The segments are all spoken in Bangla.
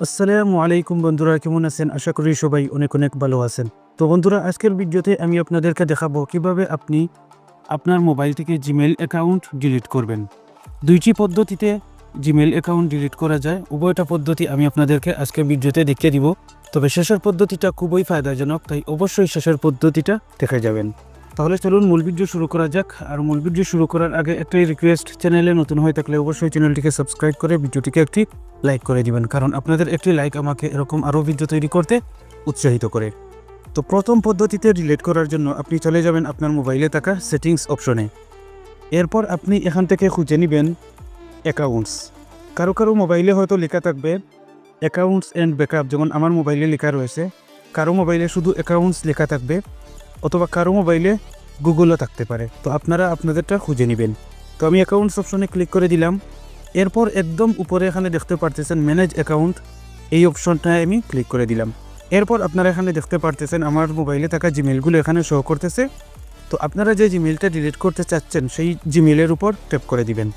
আসসালামু আলাইকুম বন্ধুরা, কেমন আছেন? আশা করি সবাই অনেক অনেক ভালো আছেন। তো বন্ধুরা, আজকের ভিডিওতে আমি আপনাদেরকে দেখাবো কিভাবে আপনি আপনার মোবাইল থেকে জিমেইল অ্যাকাউন্ট ডিলিট করবেন। দুইটি পদ্ধতিতে জিমেইল অ্যাকাউন্ট ডিলিট করা যায়। উভয়টা পদ্ধতি আমি আপনাদেরকে আজকের ভিডিওতে দেখিয়ে দিব। তবে শেষের পদ্ধতিটা খুবই ফায়দাজনক, তাই অবশ্যই শেষের পদ্ধতিটা দেখে যাবেন। তাহলে চলুন মূল ভিডিও শুরু করা যাক। আর মূল ভিডিও শুরু করার আগে একটাই রিকোয়েস্ট, চ্যানেলে নতুন হয়ে থাকলে অবশ্যই চ্যানেলটিকে সাবস্ক্রাইব করে ভিডিওটিকে একটি লাইক করে দিবেন, কারণ আপনাদের একটি লাইক আমাকে এরকম আরও ভিডিও তৈরি করতে উৎসাহিত করে। তো প্রথম পদ্ধতিতে ডিলিট করার জন্য আপনি চলে যাবেন আপনার মোবাইলে থাকা সেটিংস অপশনে। এরপর আপনি এখান থেকে খুঁজে নেবেন অ্যাকাউন্টস। কারো কারো মোবাইলে হয়তো লেখা থাকবে অ্যাকাউন্টস অ্যান্ড ব্যাকআপ, যেমন আমার মোবাইলে লেখা রয়েছে। কারো মোবাইলে শুধু অ্যাকাউন্টস লেখা থাকবে, অথবা কারো মোবাইলে গুগলও থাকতে পারে। তো আপনারা আপনাদেরটা খুঁজে নেবেন। তো আমি অ্যাকাউন্টস অপশনে ক্লিক করে দিলাম। এরপর একদম উপরে এখানে দেখতে পারতেছেন ম্যানেজ অ্যাকাউন্ট, এই অপশনটায় আমি ক্লিক করে দিলাম। এরপর আপনারা এখানে দেখতে পারতেছেন আমার মোবাইলে থাকা জিমেলগুলো এখানে শো করতেছে। তো আপনারা যে জিমেলটা ডিলিট করতে চাচ্ছেন সেই জিমেলের উপর ট্যাপ করে দিবেন।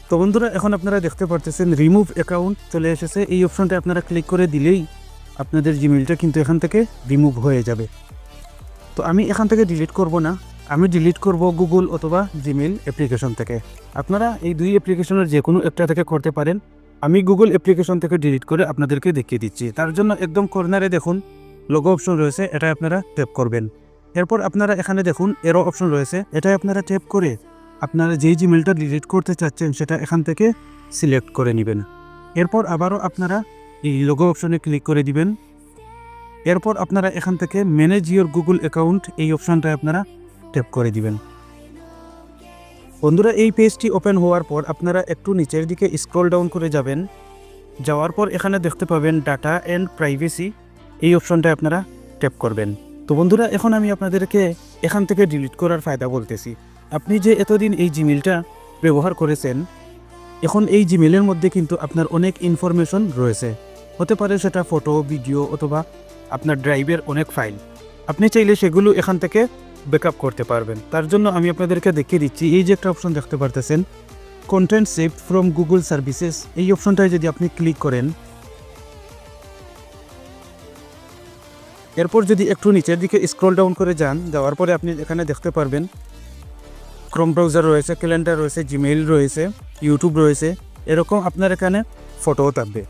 তো বন্ধুরা, এখন আপনারা দেখতে পারতেছেন রিমুভ অ্যাকাউন্ট চলে এসেছে। এই অপশনটা আপনারা ক্লিক করে দিলেই আপনাদের জিমেলটা কিন্তু এখান থেকে রিমুভ হয়ে যাবে। তো আমি এখান থেকে ডিলিট করব না, আমি ডিলিট করব গুগল অথবা জিমেল অ্যাপ্লিকেশন থেকে। আপনারা এই দুই অ্যাপ্লিকেশনের যে কোনো একটা থেকে করতে পারেন। আমি গুগল অ্যাপ্লিকেশন থেকে ডিলিট করে আপনাদেরকে দেখিয়ে দিচ্ছি। তার জন্য একদম কর্নারে দেখুন লোগো অপশন রয়েছে, এটা আপনারা ট্যাপ করবেন। এরপর আপনারা এখানে দেখুন এরো অপশন রয়েছে, এটা আপনারা ট্যাপ করে আপনারা যেই জিমেলটা ডিলিট করতে চাচ্ছেন সেটা এখান থেকে সিলেক্ট করে নেবেন। এরপর আবারও আপনারা এই লোগো অপশনে ক্লিক করে দিবেন। এরপর আপনারা এখান থেকে ম্যানেজ ইওর গুগল অ্যাকাউন্ট, এই অপশানটায় আপনারা ট্যাপ করে দিবেন। বন্ধুরা, এই পেজটি ওপেন হওয়ার পর আপনারা একটু নিচের দিকে স্ক্রল ডাউন করে যাবেন। যাওয়ার পর এখানে দেখতে পাবেন ডাটা অ্যান্ড প্রাইভেসি, এই অপশানটায় আপনারা ট্যাপ করবেন। তো বন্ধুরা, এখন আমি আপনাদেরকে এখান থেকে ডিলিট করার ফায়দা বলতেছি। আপনি যে এতদিন এই জিমেলটা ব্যবহার করেছেন, এখন এই জিমেলের মধ্যে কিন্তু আপনার অনেক ইনফরমেশন রয়েছে। হতে পারে সেটা ফটো, ভিডিও অথবা আপনার ড্রাইভের অনেক ফাইল। আপনি চাইলে সেগুলো এখান থেকে ব্যাকআপ করতে পারবেন। তার জন্য আমি আপনাদেরকে দেখিয়ে দিচ্ছি। এই যে একটা অপশন দেখতে পারতেছেন content saved from Google services, এই অপশনটায় যদি আপনি ক্লিক করেন, এরপর যদি একটু নিচের দিকে স্ক্রল ডাউন করে যান, যাওয়ার পরে আপনি এখানে দেখতে পারবেন ক্রোম ব্রাউজার রয়েছে, ক্যালেন্ডার রয়েছে, জিমেইল রয়েছে, ইউটিউব রয়েছে। এরকম আপনার এখানে ফটোও থাকবে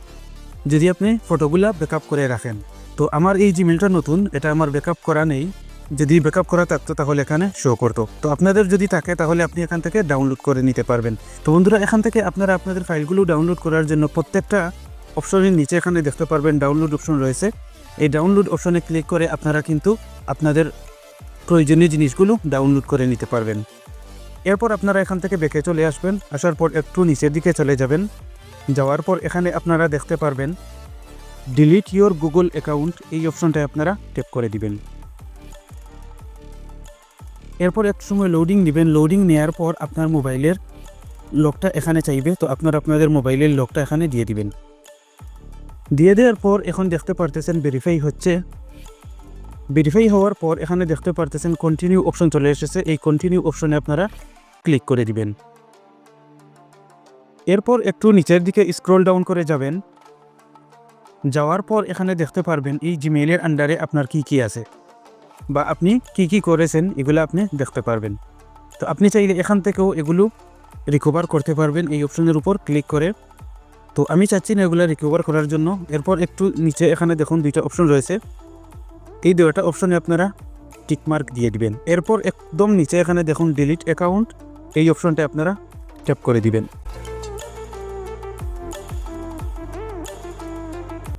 যদি আপনি ফটোগুলা ব্যাকআপ করে রাখেন। তো আমার এই জিমেলটা নতুন, এটা আমার ব্যাকআপ করা নেই। যদি ব্যাকআপ করা থাকতো তাহলে এখানে শো করতো। তো আপনাদের যদি থাকে তাহলে আপনি এখান থেকে ডাউনলোড করে নিতে পারবেন। তো বন্ধুরা, এখান থেকে আপনারা আপনাদের ফাইলগুলো ডাউনলোড করার জন্য প্রত্যেকটা অপশনের নিচে এখানে দেখতে পারবেন ডাউনলোড অপশন রয়েছে। এই ডাউনলোড অপশনে ক্লিক করে আপনারা কিন্তু আপনাদের প্রয়োজনীয় জিনিসগুলো ডাউনলোড করে নিতে পারবেন। এরপর আপনারা এখান থেকে ব্যাকে চলে আসবেন। আসার পর একটু নিচের দিকে চলে যাবেন। যাওয়ার পর এখানে আপনারা দেখতে পারবেন ডিলিট ইওর গুগল অ্যাকাউন্ট, এই অপশনটায় আপনারা ট্যাপ করে দিবেন। এরপর একটু সময় লোডিং নেবেন। লোডিং নেওয়ার পর আপনার মোবাইলের লকটা এখানে চাইবে, তো আপনারা আপনাদের মোবাইলের লকটা এখানে দিয়ে দিবেন। দিয়ে দেওয়ার পর এখন দেখতে পারতেছেন ভেরিফাই হচ্ছে। ভেরিফাই হওয়ার পর এখানে দেখতে পারতেছেন কন্টিনিউ অপশন চলে এসেছে। এই কন্টিনিউ অপশনে আপনারা ক্লিক করে দিবেন। এরপর একটু নিচের দিকে স্ক্রল ডাউন করে যাবেন। যাওয়ার পর এখানে দেখতে পারবেন এই জিমেইলের আন্ডারে আপনার কি আছে বা আপনি কি করেছেন, এগুলো আপনি দেখতে পারবেন। তো আপনি চাইলে এখান থেকেও এগুলো রিকভার করতে পারবেন এই অপশনের উপর ক্লিক করে। তো আমি চাচ্ছি না এগুলো রিকভার করার জন্য। এরপর একটু নিচে এখানে দেখুন দুইটা অপশন রয়েছে, এই দুইটা অপশনে আপনারা টিকমার্ক দিয়ে দিবেন। এরপর একদম নিচে এখানে দেখুন ডিলিট অ্যাকাউন্ট, এই অপশনটা আপনারা ট্যাপ করে দিবেন।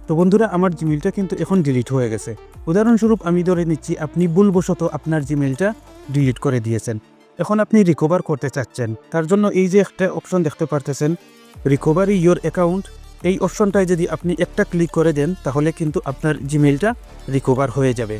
তো বন্ধুরা, আমার জিমেলটা কিন্তু এখন ডিলিট হয়ে গেছে। উদাহরণস্বরূপ আমি ধরে নিচ্ছি আপনি ভুলবশত আপনার জিমেলটা ডিলিট করে দিয়েছেন। এখন আপনি রিকভার করতে চাচ্ছেন, তার জন্য এই যে একটা অপশন দেখতে পারতেছেন রিকভারি ইওর অ্যাকাউন্ট, এই অপশনটায় যদি আপনি একটা ক্লিক করে দেন তাহলে কিন্তু আপনার জিমেলটা রিকভার হয়ে যাবে।